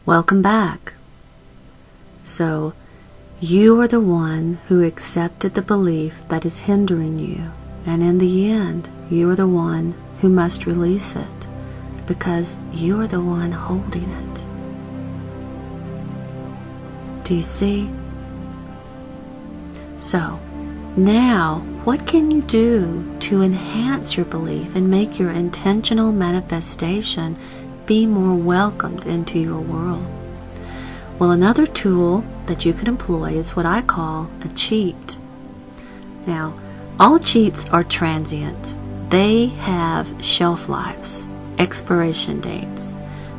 Welcome back. So, you are the one who accepted the belief that is hindering you, and in the end, you are the one who must release it, because you are the one holding it. Do you see? So, now, what can you do to enhance your belief and make your intentional manifestation be more welcomed into your world? Well, another tool that you can employ is what I call a cheat. Now, all cheats are transient. They have shelf lives, expiration dates.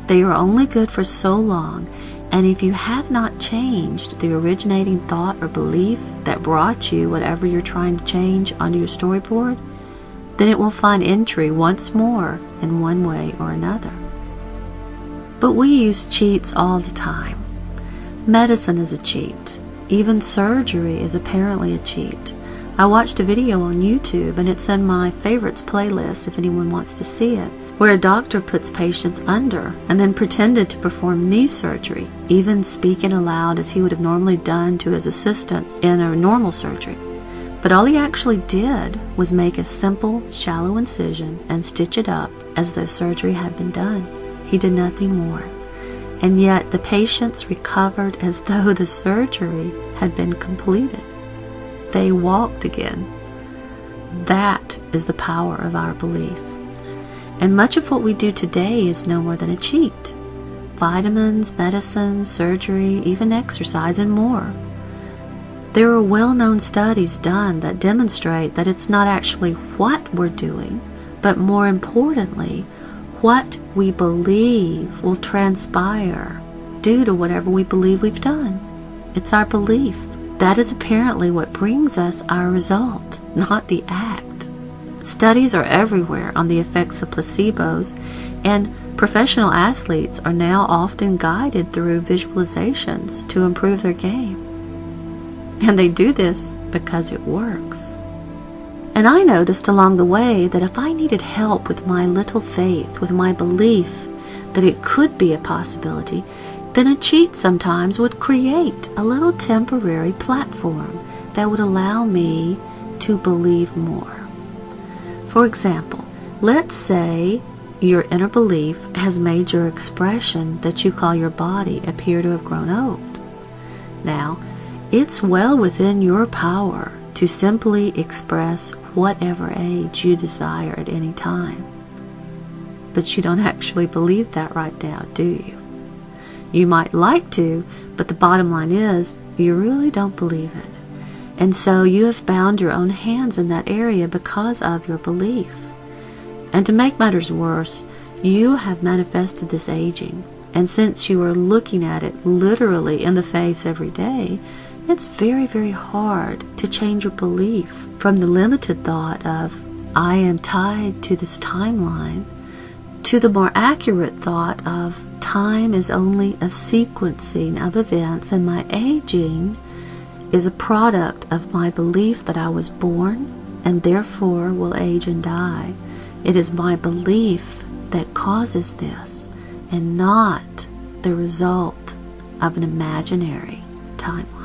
They are only good for so long, and if you have not changed the originating thought or belief that brought you whatever you're trying to change onto your storyboard, then it will find entry once more in one way or another. But we use cheats all the time. Medicine is a cheat. Even surgery is apparently a cheat. I watched a video on YouTube, and it's in my favorites playlist if anyone wants to see it, where a doctor puts patients under and then pretended to perform knee surgery, even speaking aloud as he would have normally done to his assistants in a normal surgery. But all he actually did was make a simple, shallow incision and stitch it up as though surgery had been done. He did nothing more. And yet the patients recovered as though the surgery had been completed. They walked again. That is the power of our belief. And much of what we do today is no more than a cheat. Vitamins, medicine, surgery, even exercise, and more. There are well-known studies done that demonstrate that it's not actually what we're doing, but more importantly, what we believe will transpire due to whatever we believe we've done. It's our belief. That is apparently what brings us our result, not the act. Studies are everywhere on the effects of placebos, and professional athletes are now often guided through visualizations to improve their game. And they do this because it works. And I noticed along the way that if I needed help with my little faith, with my belief that it could be a possibility, then a cheat sometimes would create a little temporary platform that would allow me to believe more. For example, let's say your inner belief has made your expression that you call your body appear to have grown old. Now, it's well within your power to simply express whatever age you desire at any time. But you don't actually believe that right now, do you? You might like to, but the bottom line is, you really don't believe it. And so you have bound your own hands in that area because of your belief. And to make matters worse, you have manifested this aging. And since you are looking at it literally in the face every day, it's very, very hard to change your belief from the limited thought of, I am tied to this timeline, to the more accurate thought of, time is only a sequencing of events, and my aging is a product of my belief that I was born and therefore will age and die. It is my belief that causes this, and not the result of an imaginary timeline.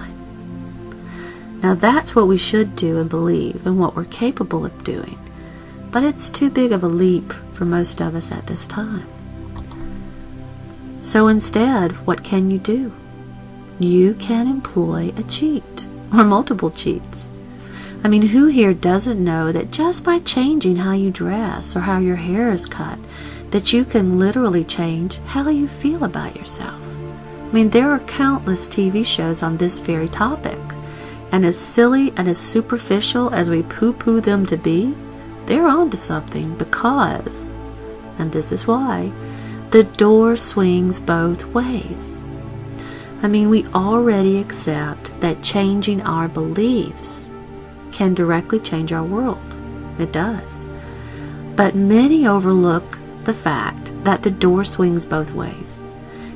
Now that's what we should do and believe, and what we're capable of doing. But it's too big of a leap for most of us at this time. So instead, what can you do? You can employ a cheat, or multiple cheats. I mean, who here doesn't know that just by changing how you dress or how your hair is cut, that you can literally change how you feel about yourself? I mean, there are countless TV shows on this very topic. And as silly and as superficial as we poo-poo them to be, they're onto something because, and this is why, the door swings both ways. I mean, we already accept that changing our beliefs can directly change our world. It does. But many overlook the fact that the door swings both ways.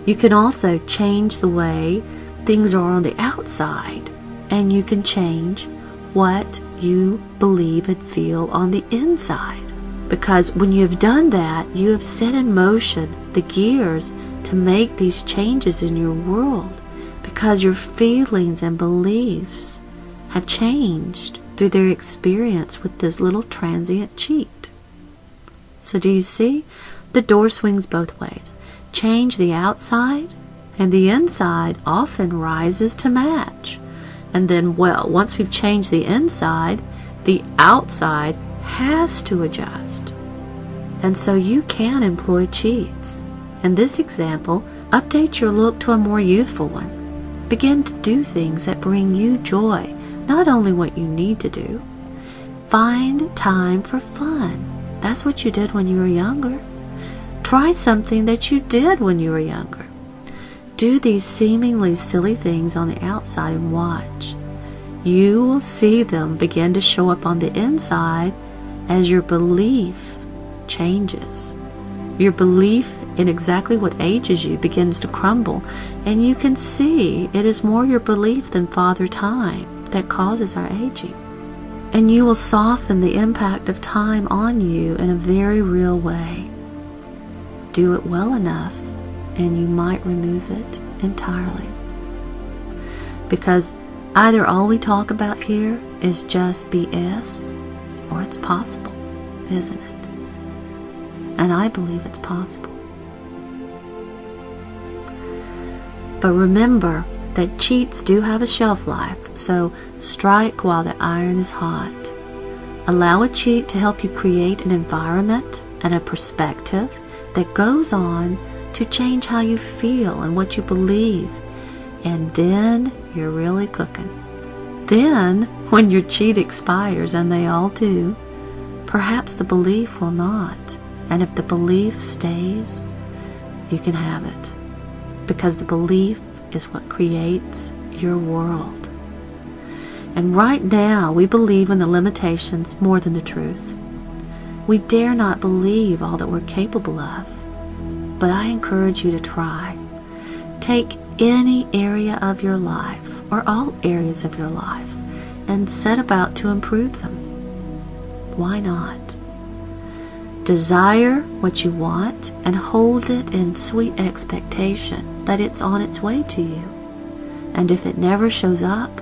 You can also change the way things are on the outside, and you can change what you believe and feel on the inside. Because when you have done that, you have set in motion the gears to make these changes in your world because your feelings and beliefs have changed through their experience with this little transient cheat. So do you see? The door swings both ways. Change the outside, and the inside often rises to match. And then, once we've changed the inside, the outside has to adjust. And so you can employ cheats. In this example, update your look to a more youthful one. Begin to do things that bring you joy, not only what you need to do. Find time for fun. That's what you did when you were younger. Try something that you did when you were younger. Do these seemingly silly things on the outside and watch. You will see them begin to show up on the inside as your belief changes. Your belief in exactly what ages you begins to crumble, and you can see it is more your belief than Father Time that causes our aging. And you will soften the impact of time on you in a very real way. Do it well enough, and you might remove it entirely. Because either all we talk about here is just BS, or it's possible, isn't it? And I believe it's possible. But remember that cheats do have a shelf life, so strike while the iron is hot. Allow a cheat to help you create an environment and a perspective that goes on to change how you feel and what you believe. And then you're really cooking. Then, when your cheat expires, and they all do, perhaps the belief will not. And if the belief stays, you can have it. Because the belief is what creates your world. And right now, we believe in the limitations more than the truth. We dare not believe all that we're capable of. But I encourage you to try. Take any area of your life, or all areas of your life, and set about to improve them. Why not? Desire what you want and hold it in sweet expectation that it's on its way to you. And if it never shows up,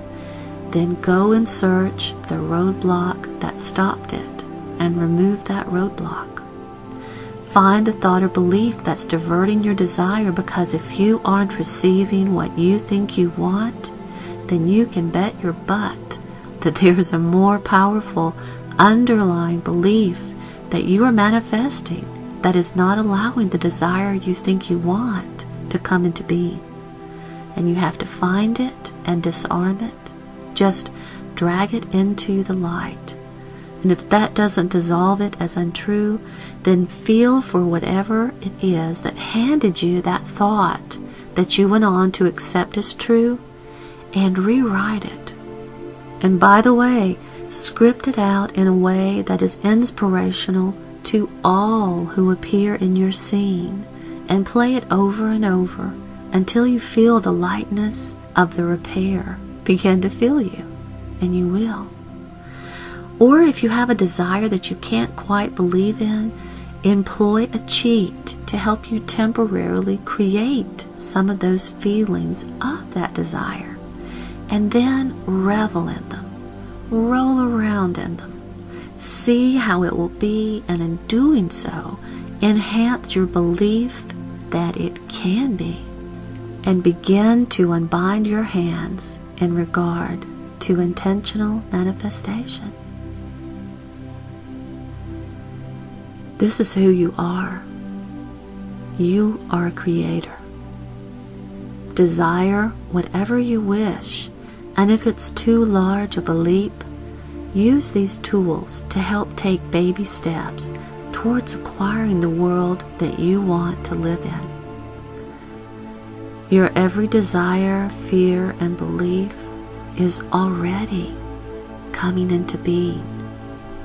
then go and search the roadblock that stopped it and remove that roadblock. Find the thought or belief that's diverting your desire, because if you aren't receiving what you think you want, then you can bet your butt that there's a more powerful underlying belief that you are manifesting that is not allowing the desire you think you want to come into being. And you have to find it and disarm it. Just drag it into the light. And if that doesn't dissolve it as untrue, then feel for whatever it is that handed you that thought that you went on to accept as true, and rewrite it. And by the way, script it out in a way that is inspirational to all who appear in your scene, and play it over and over until you feel the lightness of the repair begin to fill you, and you will. Or if you have a desire that you can't quite believe in, employ a cheat to help you temporarily create some of those feelings of that desire, and then revel in them, roll around in them, see how it will be, and in doing so, enhance your belief that it can be, and begin to unbind your hands in regard to intentional manifestation. This is who you are. You are a creator. Desire whatever you wish, and if it's too large of a leap, use these tools to help take baby steps towards acquiring the world that you want to live in. Your every desire, fear, and belief is already coming into being.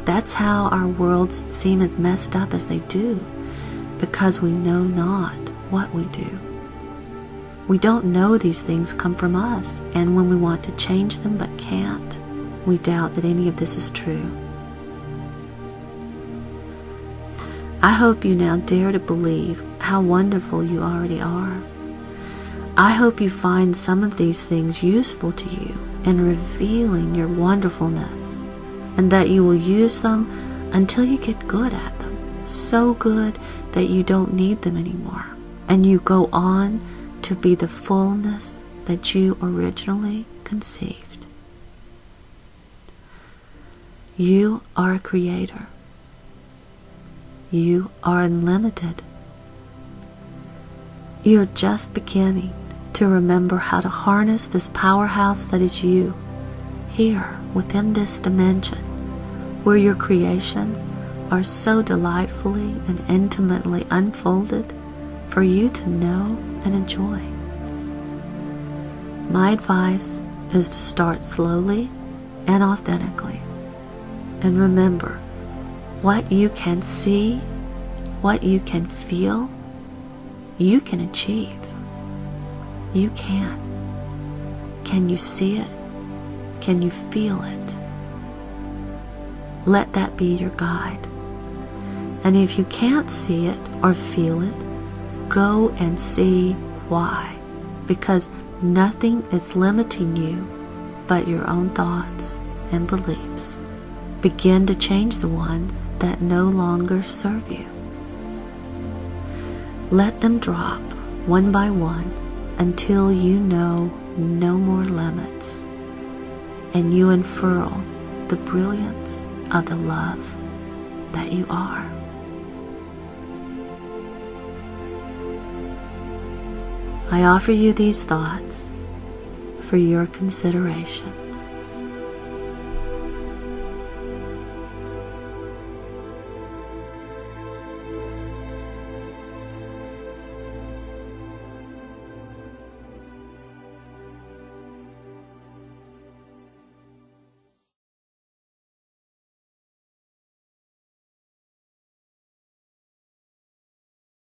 That's how our worlds seem as messed up as they do, because we know not what we do. We don't know these things come from us, and when we want to change them but can't, we doubt that any of this is true. I hope you now dare to believe how wonderful you already are. I hope you find some of these things useful to you in revealing your wonderfulness, and that you will use them until you get good at them, so good that you don't need them anymore, and you go on to be the fullness that you originally conceived. You are a creator. You are unlimited. You're just beginning to remember how to harness this powerhouse that is you, here within this dimension, where your creations are so delightfully and intimately unfolded for you to know and enjoy. My advice is to start slowly and authentically, and remember, what you can see, what you can feel, you can achieve. You can. Can you see it? Can you feel it? Let that be your guide. And if you can't see it or feel it, go and see why. Because nothing is limiting you but your own thoughts and beliefs. Begin to change the ones that no longer serve you. Let them drop one by one until you know no more limits, and you unfurl the brilliance of the love that you are. I offer you these thoughts for your consideration.